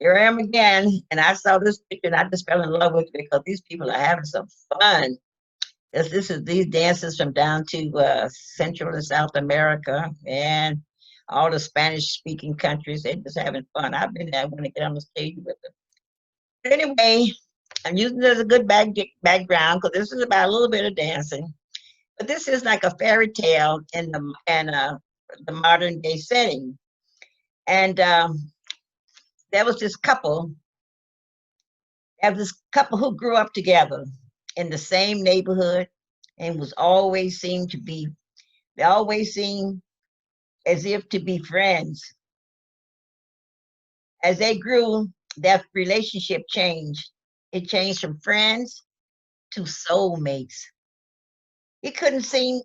Here I am again, and I saw this picture and I just fell in love with it because these people are having some fun. This is these dances from down to Central and South America and all the Spanish-speaking countries. They're just having fun. I've been there. I want to get on the stage with them. But anyway, I'm using it as a good background because this is about a little bit of dancing. But this is like a fairy tale the modern day setting. And there was this couple. There was this couple who grew up together in the same neighborhood and was always seemed to be. They always seemed as if to be friends. As they grew, their relationship changed. It changed from friends to soulmates. He couldn't seem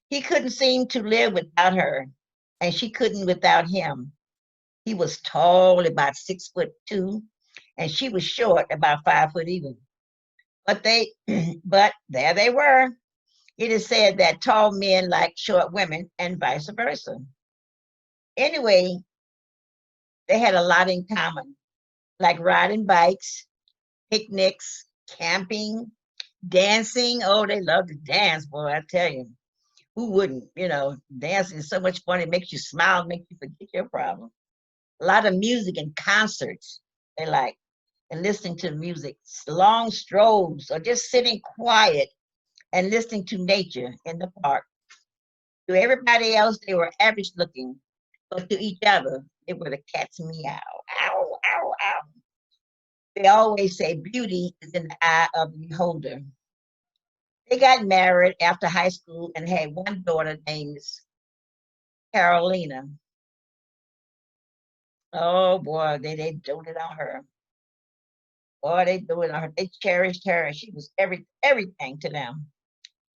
he couldn't seem to live without her, and she couldn't without him. He was tall, about 6'2", and she was short, about 5 foot even. But they, but there they were. It is said that tall men like short women, and vice versa. Anyway, they had a lot in common, like riding bikes, picnics, camping, dancing. Oh, they love to dance, boy, I tell you. Who wouldn't? Dancing is so much fun. It makes you smile, makes you forget your problem. A lot of music and concerts they like, and listening to music, long strolls, or just sitting quiet and listening to nature in the park. To everybody else, they were average looking, but to each other, they were the cat's meow. Ow, ow, ow. They always say beauty is in the eye of the beholder. They got married after high school and had one daughter named Carolina. Oh boy, they doted on her. Boy, they doted on her. They cherished her. She was everything to them.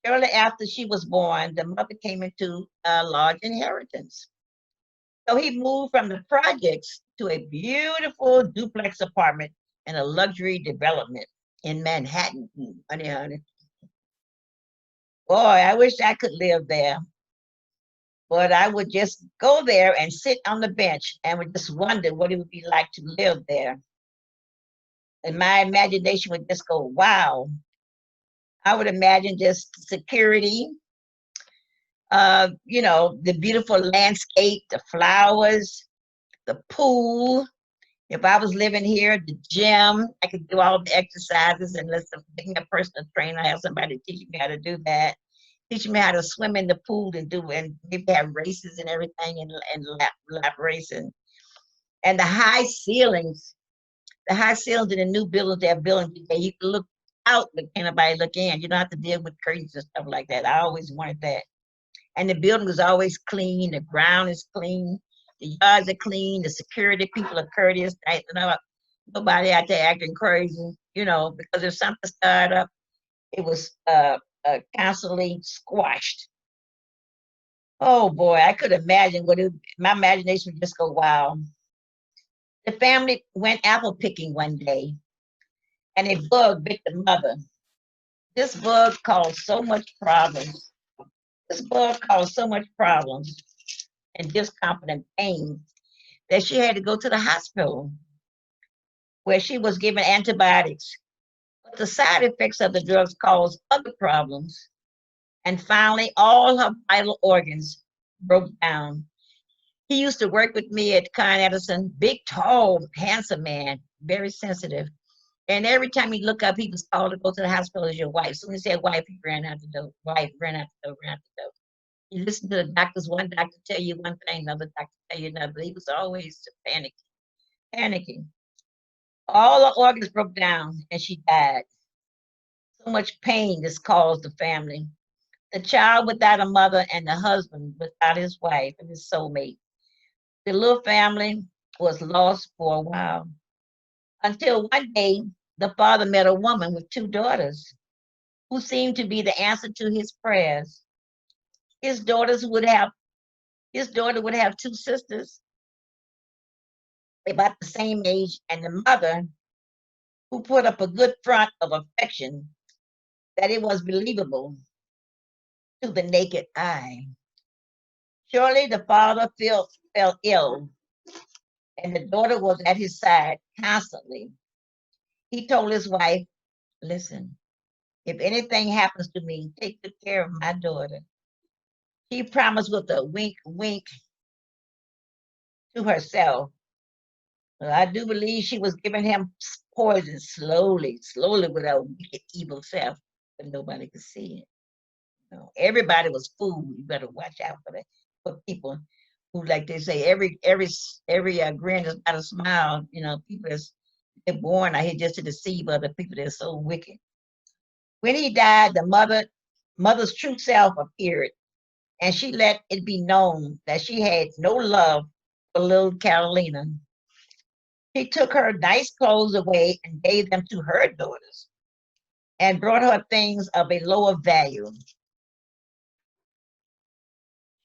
Shortly after she was born, the mother came into a large inheritance. So he moved from the projects to a beautiful duplex apartment in a luxury development in Manhattan. Honey, honey. Boy, I wish I could live there. But I would just go there and sit on the bench and would just wonder what it would be like to live there. And my imagination would just go, wow. I would imagine just security, the beautiful landscape, the flowers, the pool. If I was living here, the gym, I could do all the exercises and listen, make me a personal trainer, have somebody teach me how to do that. Teach me how to swim in the pool and maybe have races and everything and lap racing. And the high ceilings in the new buildings they're building today, you can look out, but can't nobody look in. You don't have to deal with curtains and stuff like that. I always wanted that. And the building is always clean, the ground is clean, the yards are clean, the security people are courteous. Nobody out there acting crazy, because if something started up, it was constantly squashed. Oh boy, I could imagine my imagination would just go wild. The family went apple picking one day, and a bug bit the mother. This bug caused so much problems. This bug caused so much problems and discomfort and pain that she had to go to the hospital where she was given antibiotics. But the side effects of the drugs caused other problems. And finally, all her vital organs broke down. He used to work with me at Con Edison, big, tall, handsome man, very sensitive. And every time he look up, he was called to go to the hospital as your wife. As soon as he said wife, he ran out the door. Wife ran out the door, ran out the door. You listen to the doctors, one doctor tell you one thing, another doctor tell you another. He was always panicking. All her organs broke down and she died. So much pain this caused the family. The child without a mother and the husband without his wife and his soulmate. The little family was lost for a while until one day the father met a woman with two daughters who seemed to be the answer to his prayers. His daughters would have his daughter would have two sisters about the same age, and the mother who put up a good front of affection that it was believable to the naked eye. Surely the father fell ill and the daughter was at his side constantly. He told his wife, listen, if anything happens to me, take good care of my daughter. She promised with a wink, wink to herself. I do believe she was giving him poison slowly, slowly with her wicked, evil self, but nobody could see it. Everybody was fooled. You better watch out for that. For people who, like they say, every grin is not a smile. People they're born out here just to deceive other people. They're so wicked. When he died, the mother's true self appeared, and she let it be known that she had no love for little Carolina. She took her nice clothes away and gave them to her daughters, and brought her things of a lower value.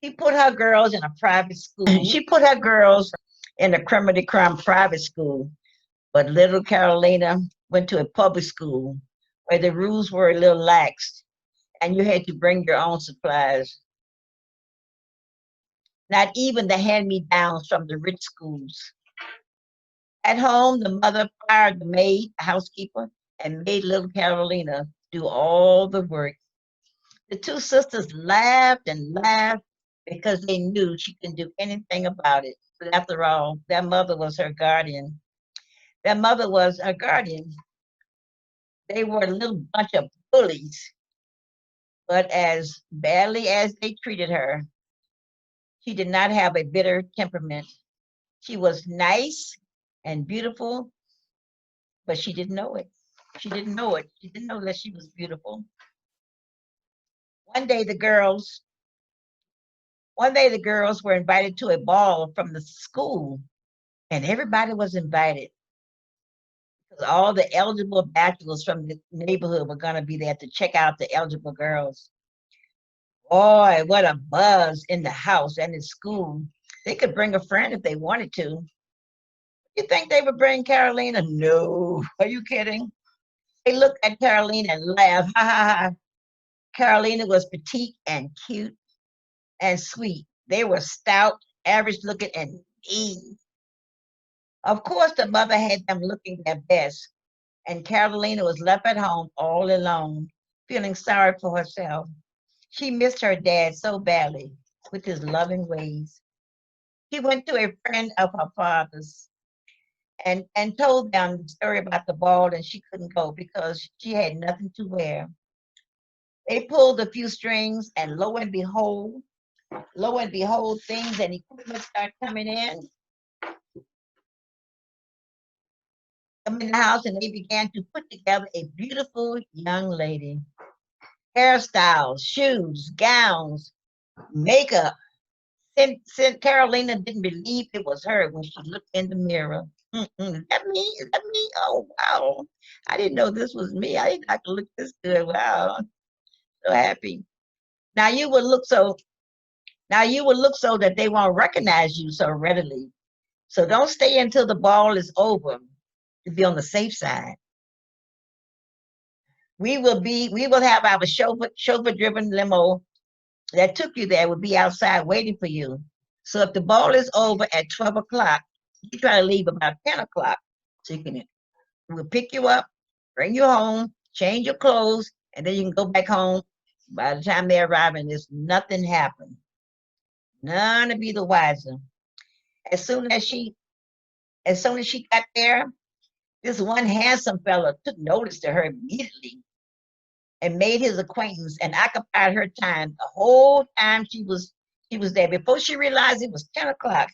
She put her girls in a private school. She put her girls in a creme de creme private school, but little Carolina went to a public school where the rules were a little lax and you had to bring your own supplies. Not even the hand-me-downs from the rich schools. At home, the mother fired the maid, housekeeper, and made little Carolina do all the work. The two sisters laughed and laughed because they knew she couldn't do anything about it. But after all, their mother was her guardian. Their mother was her guardian. They were a little bunch of bullies, but as badly as they treated her, she did not have a bitter temperament. She was nice and beautiful, but she didn't know it. She didn't know it. She didn't know that she was beautiful. One day the girls, one day the girls were invited to a ball from the school, and everybody was invited because all the eligible bachelors from the neighborhood were going to be there to check out the eligible girls. Boy, what a buzz in the house and in school. They could bring a friend if they wanted to. You think they would bring Carolina? No. Are you kidding? They looked at Carolina and laughed. Ha ha ha. Carolina was petite and cute and sweet. They were stout, average looking, and mean. Of course, the mother had them looking their best, and Carolina was left at home all alone, feeling sorry for herself. She missed her dad so badly with his loving ways. She went to a friend of her father's and told them the story about the ball, and she couldn't go because she had nothing to wear. They pulled a few strings, and lo and behold, things and equipment start come in the house, and they began to put together a beautiful young lady. Hairstyles, shoes, gowns, makeup. Since Carolina didn't believe it was her when she looked in the mirror. Is that me? Is that me? Oh, wow. I didn't know this was me. I didn't have to look this good. Wow. So happy. Now you would look so now you would look so that they won't recognize you so readily. So don't stay until the ball is over to be on the safe side. We will have our chauffeur driven limo that took you there will be outside waiting for you. So if the ball is over at 12 o'clock, you try to leave about 10 o'clock. So we'll pick you up, bring you home, change your clothes, and then you can go back home. By the time they arrive, and there's nothing happened. None to be the wiser. As soon as she as soon as she got there, this one handsome fellow took notice to her immediately and made his acquaintance and occupied her time the whole time she was there. Before she realized it was 10 o'clock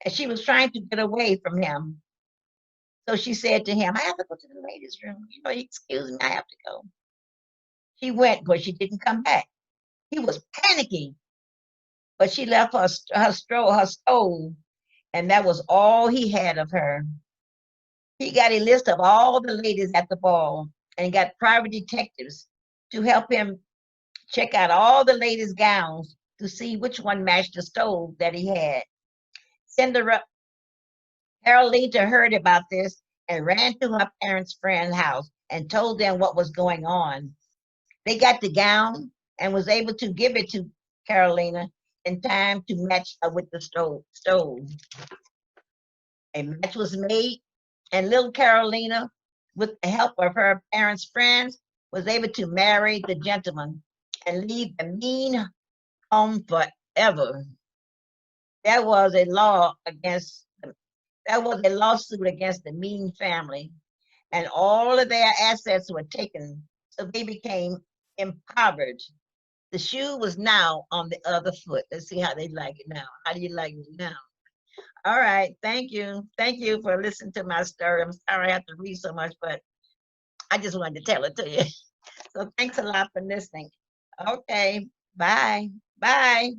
and she was trying to get away from him. So she said to him, I have to go to the ladies' room. Excuse me, I have to go. She went, but she didn't come back. He was panicking, but she left her stove, and that was all he had of her. He got a list of all the ladies at the ball and got private detectives to help him check out all the ladies' gowns to see which one matched the stove that he had. Cinderella Carolita heard about this and ran to her parents' friend's house and told them what was going on. They got the gown and was able to give it to Carolina in time to match with the stove. A match was made, and little Carolina, with the help of her parents' friends, was able to marry the gentleman and leave the mean home forever. There was a law against There was a lawsuit against the mean family, and all of their assets were taken, so they became impoverished. The shoe was now on the other foot. Let's see how they like it now. How do you like it now? All right. Thank you. Thank you for listening to my story. I'm sorry I have to read so much, but I just wanted to tell it to you. So thanks a lot for listening. Okay. Bye. Bye.